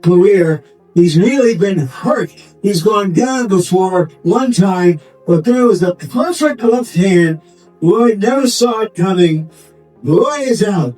career. He's really been hurt. He's gone down before one time, but there was a perfect left hand. Lloyd never saw it coming. Lloyd is out.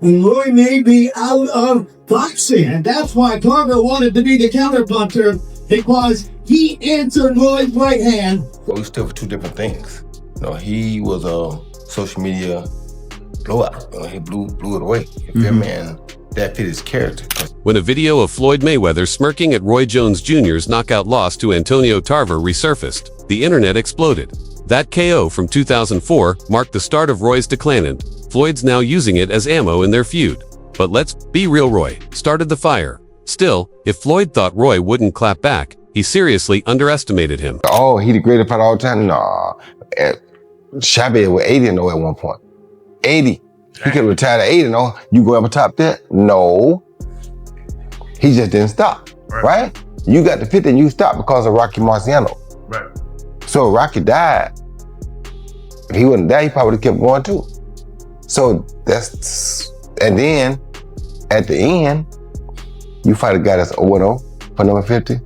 And Lloyd may be out of boxing. And that's why Tarver wanted to be the counterpuncher, because he answered Lloyd's right hand. Well, we stood for two different things. He was a social media blowout. He blew it away. You feel me? And that fit his character. When a video of Floyd Mayweather smirking at Roy Jones Jr.'s knockout loss to Antonio Tarver resurfaced, the internet exploded. That KO from 2004 marked the start of Roy's decline, and Floyd's now using it as ammo in their feud. But let's be real, Roy started the fire. Still, if Floyd thought Roy wouldn't clap back, he seriously underestimated him. Oh, he the greatest fighter all the time? Nah. Chavez was 80-0 at one point. 80. He could have retired at 80-0. You go up top that? No. He just didn't stop, right? You got the 50 and you stopped because of Rocky Marciano. Right. So Rocky died. If he wouldn't die, he probably would have kept going too. So and then at the end, you fight a guy that's 0-0 for number 50.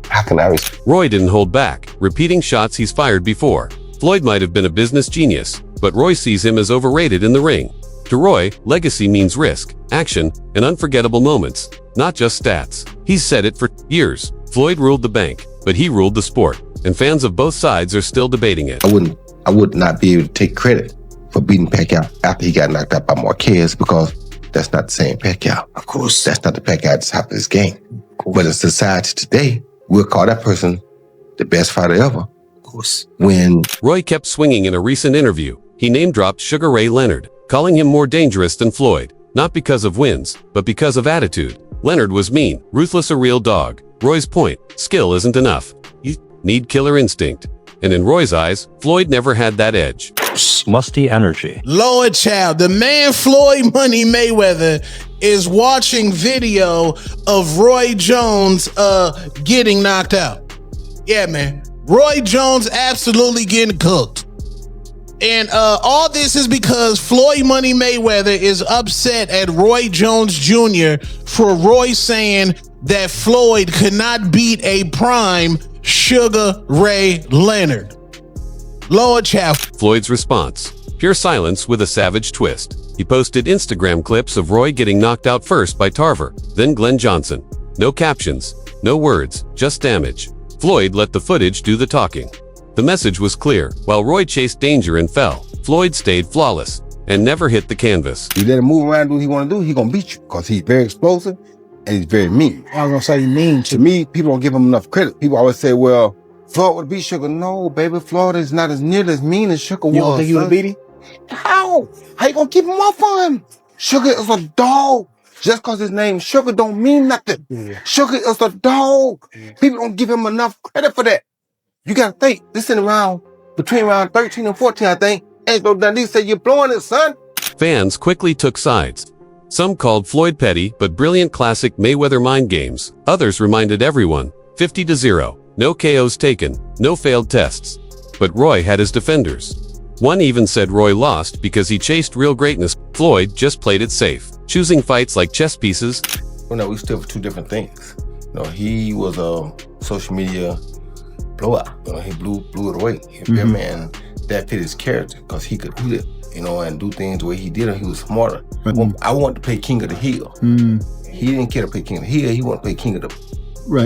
How can I respect? Roy didn't hold back, repeating shots he's fired before. Floyd might have been a business genius, but Roy sees him as overrated in the ring. To Roy, legacy means risk, action, and unforgettable moments, not just stats. He's said it for years. Floyd ruled the bank, but he ruled the sport, and fans of both sides are still debating it. I would not be able to take credit for beating Pacquiao after he got knocked out by Marquez, because that's not the same Pacquiao. Of course. That's not the Pacquiao at the top of this game. But in society today, we'll call that person the best fighter ever. Of course. When Roy kept swinging in a recent interview, he name-dropped Sugar Ray Leonard, calling him more dangerous than Floyd, not because of wins, but because of attitude. Leonard was mean, ruthless, a real dog. Roy's point, skill isn't enough. You need killer instinct. And in Roy's eyes, Floyd never had that edge. Musty energy. Lord child, the man Floyd Money Mayweather is watching video of Roy Jones getting knocked out. Yeah, man. Roy Jones absolutely getting cooked. And all this is because Floyd Money Mayweather is upset at Roy Jones Jr. for Roy saying that Floyd could not beat a prime Sugar Ray Leonard. Lord child. Floyd's response, pure silence with a savage twist. He posted Instagram clips of Roy getting knocked out first by Tarver, then Glenn Johnson. No captions, no words, just damage. Floyd let the footage do the talking. The message was clear. While Roy chased danger and fell, Floyd stayed flawless and never hit the canvas. You let him move around and do what he want to do, he's going to beat you, because he's very explosive and he's very mean. I was going to say mean. To me, people don't give him enough credit. People always say, well, Floyd would beat Sugar. No, baby, Floyd is not as nearly as mean as Sugar was. You don't think he would have beat him? How? How you going to keep him off of him? Sugar is a dog. Just because his name Sugar don't mean nothing. Yeah. Sugar is a dog. Yeah. People don't give him enough credit for that. You got to think, this is between round 13 and 14, I think. Angelo Dundee said, you're blowing it, son. Fans quickly took sides. Some called Floyd petty but brilliant classic Mayweather mind games. Others reminded everyone, 50-0, no KOs taken, no failed tests. But Roy had his defenders. One even said Roy lost because he chased real greatness. Floyd just played it safe, choosing fights like chess pieces. Well, no, we stood for two different things. He was a social media blowout. He blew it away. You feel me? And that fit his character, because he could do it, and do things the way he did, and he was smarter. I wanted to play King of the Hill. He didn't care to play King of the Hill. He wanted to play King of the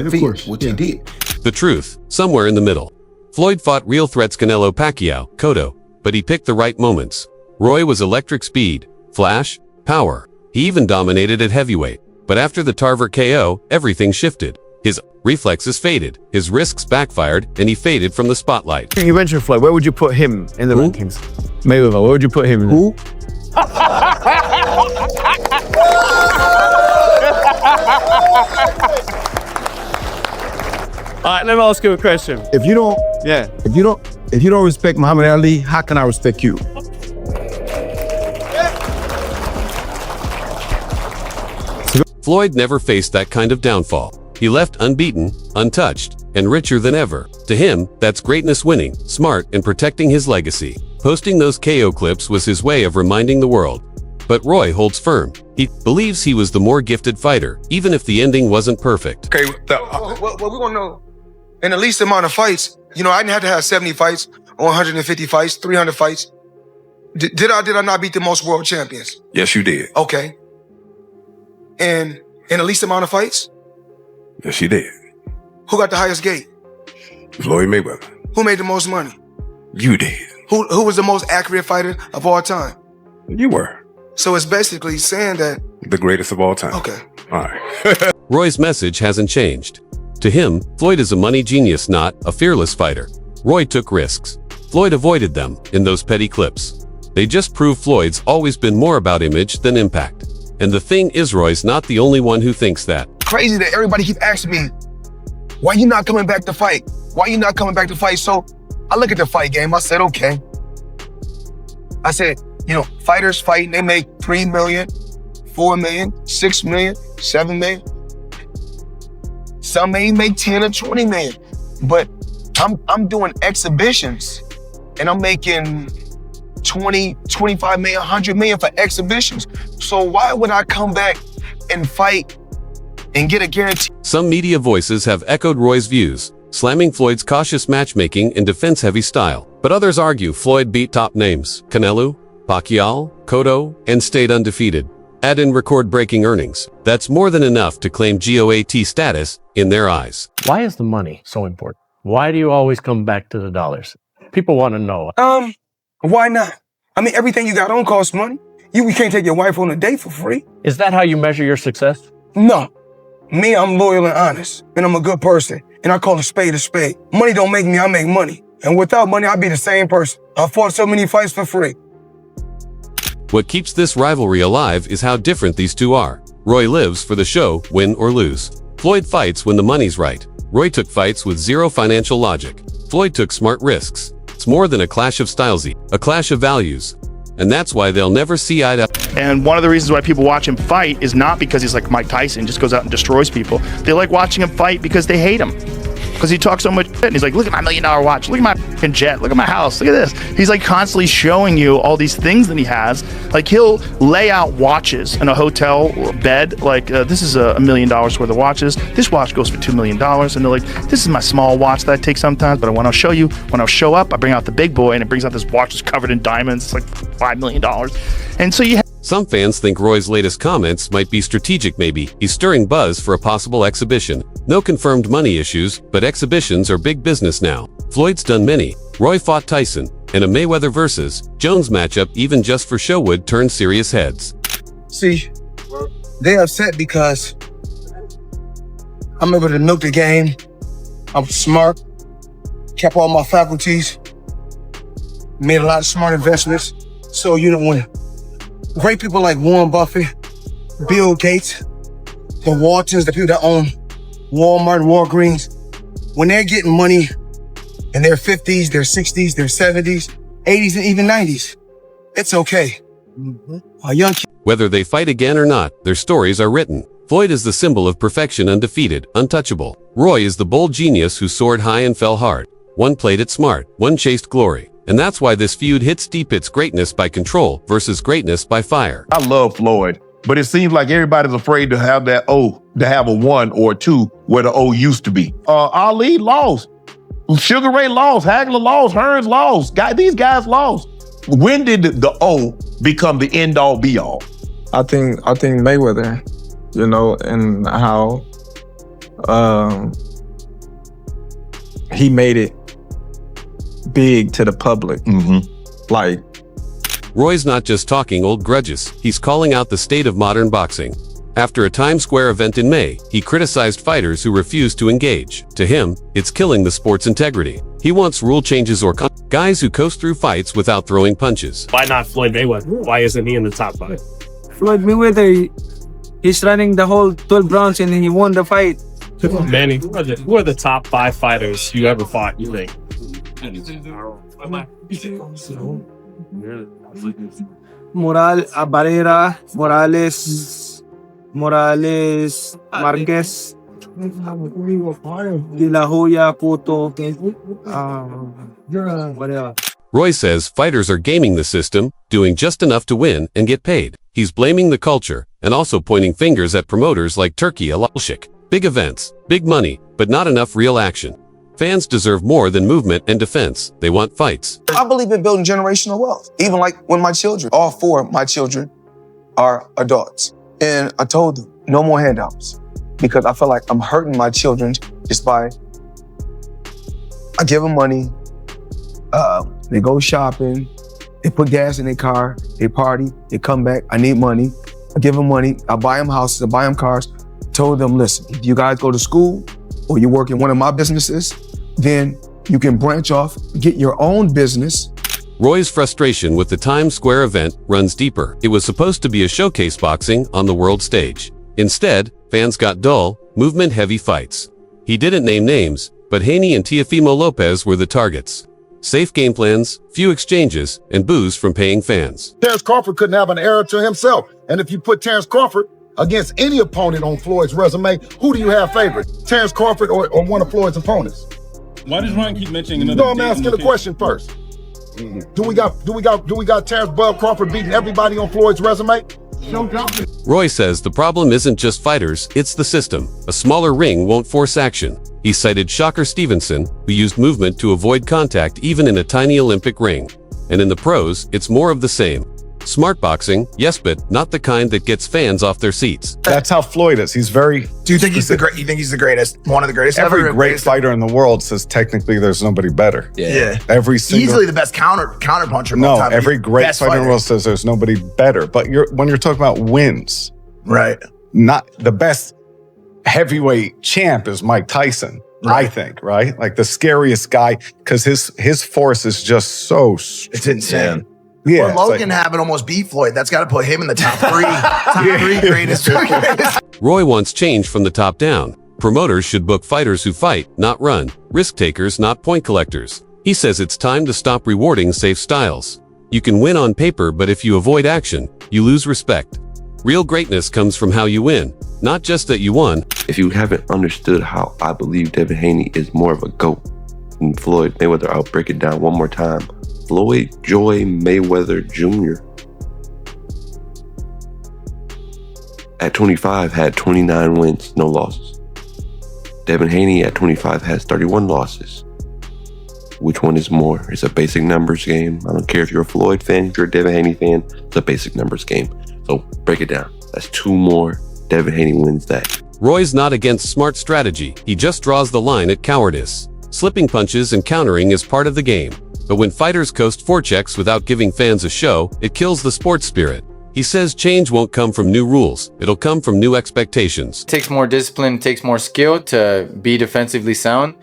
Field, which he did. The truth, somewhere in the middle. Floyd fought real threats Canelo, Pacquiao, Cotto, but he picked the right moments. Roy was electric speed, flash, power. He even dominated at heavyweight. But after the Tarver KO, everything shifted. His reflexes faded, his risks backfired, and he faded from the spotlight. You mentioned Floyd. Where would you put him in the rankings? Mayweather, where would you put him? Who? All right, let me ask you a question. If you don't respect Muhammad Ali, how can I respect you? Floyd never faced that kind of downfall. He left unbeaten, untouched, and richer than ever. To him, that's greatness: winning, smart, and protecting his legacy. Posting those KO clips was his way of reminding the world, But Roy holds firm. He believes he was the more gifted fighter, even if the ending wasn't perfect. Okay, well, we're gonna know. In the least amount of fights, you know, I didn't have to have 70 fights, or 150 fights, 300 fights. Did I not beat the most world champions? Yes, you did. Okay. And in the least amount of fights, Yes, you did. who got the highest gate? Floyd Mayweather. Who made the most money? You did. Who was the most accurate fighter of all time? You were. So it's basically saying that, The greatest of all time. okay. All right. Roy's message hasn't changed. To him, Floyd is a money genius, not a fearless fighter. Roy took risks. Floyd avoided them in those petty clips. They just prove Floyd's always been more about image than impact. And the thing is, Roy's not the only one who thinks that. Crazy that everybody keep asking me, why you not coming back to fight? Why you not coming back to fight? So I look at the fight game. I said, okay. I said, you know, fighters fighting, they make 3 million, 4 million, 6 million, 7 million. Some may make 10 or 20 million. But I'm doing exhibitions and I'm making 20, 25 million, 100 million for exhibitions. So why would I come back and fight and get a guarantee? Some media voices have echoed Roy's views, slamming Floyd's cautious matchmaking and defense-heavy style. But others argue Floyd beat top names, Canelo, Pacquiao, Cotto, and stayed undefeated. Add in record-breaking earnings. That's more than enough to claim GOAT status in their eyes. Why is the money so important? Why do you always come back to the dollars? People want to know. Why not? I mean, everything you got on costs money. You can't take your wife on a date for free. Is that how you measure your success? No. Me, I'm loyal and honest, and I'm a good person, and I call a spade a spade. Money don't make me, I make money. And without money, I'd be the same person. I fought so many fights for free. What keeps this rivalry alive is how different these two are. Roy lives for the show, win or lose. Floyd fights when the money's right. Roy took fights with zero financial logic. Floyd took smart risks. It's more than a clash of stylesy, a clash of values. And that's why they'll never see eye to eye. And one of the reasons why people watch him fight is not because he's like Mike Tyson, just goes out and destroys people. They like watching him fight because they hate him. Because he talks so much shit. And he's like, look at my $1 million watch. Look at my fucking jet. Look at my house. Look at this. He's like constantly showing you all these things that he has. Like he'll lay out watches in a hotel bed. Like this is $1 million worth of watches. This watch goes for $2 million. And they're like, this is my small watch that I take sometimes. But when I'll show you, when I'll show up, I bring out the big boy and it brings out this watch that's covered in diamonds. It's like $5 million. And so you Some fans think Roy's latest comments might be strategic maybe. He's stirring buzz for a possible exhibition. No confirmed money issues, but exhibitions are big business now. Floyd's done many. Roy fought Tyson, and a Mayweather versus Jones matchup even just for show would turn serious heads. See, they upset because I'm able to milk the game. I'm smart, kept all my faculties, made a lot of smart investments. So, you know, when great people like Warren Buffett, Bill Gates, the Waltons, the people that own Walmart and Walgreens, when they're getting money in their 50s, their 60s, their 70s, 80s, and even 90s, it's okay. A young kid. Whether they fight again or not, their stories are written. Floyd is the symbol of perfection, undefeated, untouchable. Roy is the bold genius who soared high and fell hard. One played it smart, one chased glory. And that's why this feud hits deep. It's greatness by control versus greatness by fire. I love Floyd, but it seems like everybody's afraid to have that O, to have a 1 or a 2 where the O used to be. Ali lost. Sugar Ray lost. Hagler lost. Hearns lost. These guys lost. When did the O become the end all be all? I think Mayweather, you know, and how he made it big to the public. Like, Roy's not just talking old grudges, he's calling out the state of modern boxing. After a Times Square event in May, he criticized fighters who refuse to engage. To him, it's killing the sport's integrity. He wants rule changes or guys who coast through fights without throwing punches. Why not Floyd Mayweather? Why isn't he in the top 5? Floyd Mayweather, he's running the whole 12 rounds and he won the fight. Manny, who are the top 5 fighters you ever fought, you think? Barrera, Morales, Marquez, De La Hoya, Cotto, whatever. Roy says fighters are gaming the system, doing just enough to win and get paid. He's blaming the culture and also pointing fingers at promoters like Turkey Alalshik. Big events, big money, but not enough real action. Fans deserve more than movement and defense. They want fights. I believe in building generational wealth. Even like when my children, all 4 of my children are adults. And I told them, no more handouts. Because I feel like I'm hurting my children just by, I give them money, they go shopping, they put gas in their car, they party, they come back, I need money. I give them money, I buy them houses, I buy them cars. Told them, listen, if you guys go to school or you work in one of my businesses, then you can branch off, get your own business. Roy's frustration with the Times Square event runs deeper. It was supposed to be a showcase boxing on the world stage. Instead, fans got dull, movement-heavy fights. He didn't name names, but Haney and Teofimo Lopez were the targets. Safe game plans, few exchanges, and boos from paying fans. Terrence Crawford couldn't have an error to himself. And if you put Terrence Crawford against any opponent on Floyd's resume, who do you have favored? Terrence Crawford or one of Floyd's opponents? Why does Ryan keep mentioning another? No, I'm asking the question first. Do we got Terrence Bud Crawford beating everybody on Floyd's resume? Roy says the problem isn't just fighters, it's the system. A smaller ring won't force action. He cited Shocker Stevenson, who used movement to avoid contact even in a tiny Olympic ring. And in the pros, it's more of the same. Smart boxing, yes, but not the kind that gets fans off their seats. That's how Floyd is. He's very... Do you think he's the great? You think he's the greatest? One of the greatest ever? Every great fighter in the world says technically there's nobody better. Yeah. Every single... Easily the best counterpuncher of all No, time. every great Best fighter in the world says there's nobody better. But when you're talking about wins, right? Not the best heavyweight champ is Mike Tyson. Right. I think, right? Like the scariest guy, because his force is just so strong. It's insane. Yeah, well, Logan having almost beat Floyd, that's got to put him in the top 3, greatest. Roy wants change from the top down. Promoters should book fighters who fight, not run. Risk takers, not point collectors. He says it's time to stop rewarding safe styles. You can win on paper, but if you avoid action, you lose respect. Real greatness comes from how you win, not just that you won. If you haven't understood how I believe Devin Haney is more of a GOAT than Floyd Mayweather, I'll break it down one more time. Floyd Joy Mayweather Jr. at 25 had 29 wins, no losses. Devin Haney at 25 has 31 losses. Which one is more? It's a basic numbers game. I don't care if you're a Floyd fan, if you're a Devin Haney fan, it's a basic numbers game. So break it down. That's 2 more. Devin Haney wins that. Roy's not against smart strategy. He just draws the line at cowardice. Slipping punches and countering is part of the game. But when fighters coast forechecks without giving fans a show, it kills the sports spirit. He says change won't come from new rules. It'll come from new expectations. It takes more discipline, it takes more skill to be defensively sound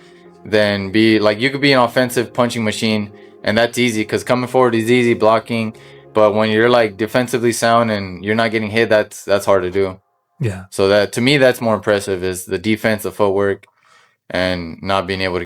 than be like, you could be an offensive punching machine and that's easy because coming forward is easy, blocking. But when you're like defensively sound and you're not getting hit, that's hard to do. Yeah. So that, to me, that's more impressive, is the defense, the footwork, and not being able to